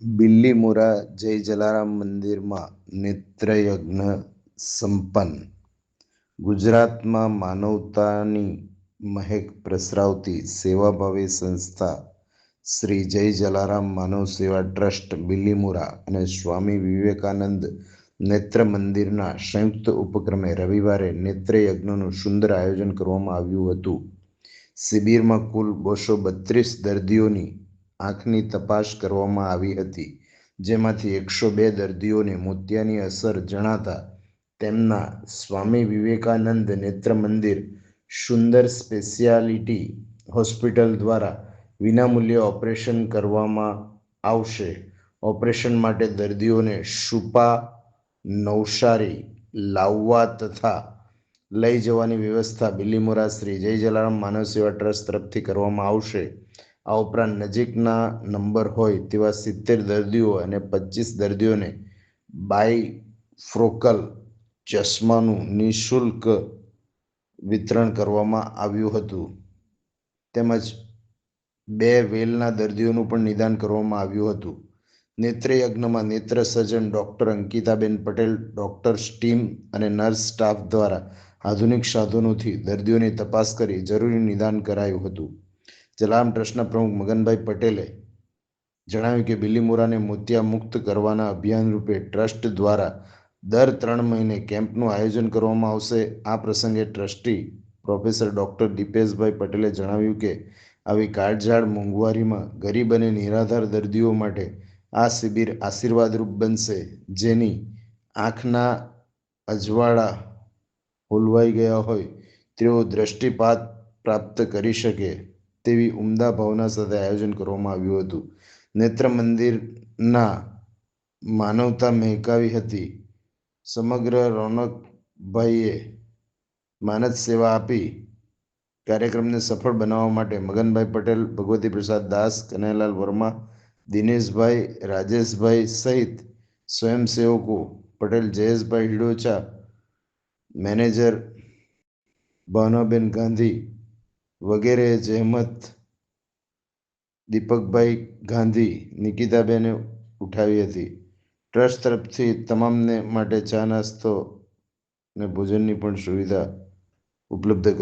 બિલ્લીમોરા જય જલારામ મંદિરમાં નેત્રયજ્ઞ સંપન્ન. ગુજરાતમાં માનવતાની મહેક પ્રસરાવતી સેવાભાવી સંસ્થા શ્રી જય જલારામ માનવ સેવા ટ્રસ્ટ બિલ્લીમોરા અને સ્વામી વિવેકાનંદ નેત્ર મંદિરના સંયુક્ત ઉપક્રમે રવિવારે નેત્રયજ્ઞનું સુંદર આયોજન કરવામાં આવ્યું હતું. શિબિરમાં કુલ 232 દર્દીઓની આંખની તપાસ કરવામાં આવી હતી, જેમાંથી 102 દર્દીઓને મોતિયાની અસર જણાતા તેમના સ્વામી વિવેકાનંદ નેત્ર મંદિર સુંદર સ્પેશિયાલિટી હોસ્પિટલ દ્વારા વિનામૂલ્યે ઓપરેશન કરવામાં આવશે. ઓપરેશન માટે દર્દીઓને સુપા, નવસારી લાવવા તથા લઈ જવાની વ્યવસ્થા બિલ્લીમોરા શ્રી જય જલારામ માનવ સેવા ટ્રસ્ટ તરફથી કરવામાં આવશે. આ ઉપરાંત નજીકના નંબર હોય તેવા 70 દર્દીઓ અને 25 દર્દીઓને બાયફોકલ ચશ્માનું નિઃશુલ્ક વિતરણ કરવામાં આવ્યું હતું, તેમજ 2 વેલના દર્દીઓનું પણ નિદાન કરવામાં આવ્યું હતું. નેત્રયજ્ઞમાં નેત્ર સર્જન ડૉક્ટર અંકિતાબેન પટેલ, ડૉક્ટર્સ ટીમ અને નર્સ સ્ટાફ દ્વારા આધુનિક સાધનોથી દર્દીઓની તપાસ કરી જરૂરી નિદાન કરાયું હતું. જલારામ ટ્રસ્ટના પ્રમુખ મગનભાઈ પટેલે જણાવ્યું કે બિલ્લીમોરાને મોતિયા મુક્ત કરવાના અભિયાન રૂપે ટ્રસ્ટ દ્વારા દર 3 મહિને કેમ્પનું આયોજન કરવામાં આવશે. આ પ્રસંગે ટ્રસ્ટી પ્રોફેસર ડૉક્ટર દીપેશભાઈ પટેલે જણાવ્યું કે આવી કાળઝાળ મોંઘવારીમાં ગરીબ અને નિરાધાર દર્દીઓ માટે આ શિબિર આશીર્વાદરૂપ બનશે, જેની આંખના અજવાળા હોલવાઈ ગયા હોય તેઓ દ્રષ્ટિપાત પ્રાપ્ત કરી શકે તેવી ઉમદા ભાવના સાથે આયોજન કરવામાં આવ્યું હતું. નેત્ર મંદિરના માનવતા મહેકાવી હતી. સમગ્ર રોનકભાઈએ માનદ સેવા આપી કાર્યક્રમને સફળ બનાવવા માટે મગનભાઈ પટેલ, ભગવતી પ્રસાદ દાસ, કનૈયાલાલ વર્મા, દિનેશભાઈ, રાજેશભાઈ સહિત સ્વયંસેવકો, પટેલ જયેશભાઈ હિડોચા, મેનેજર ભાવનાબેન ગાંધી વગેરેએ જહેમત દીપકભાઈ ગાંધી, નિકિતાબેને ઉઠાવી હતી. ટ્રસ્ટ તરફથી તમામને માટે ચા, નાસ્તો અને ભોજનની પણ સુવિધા ઉપલબ્ધ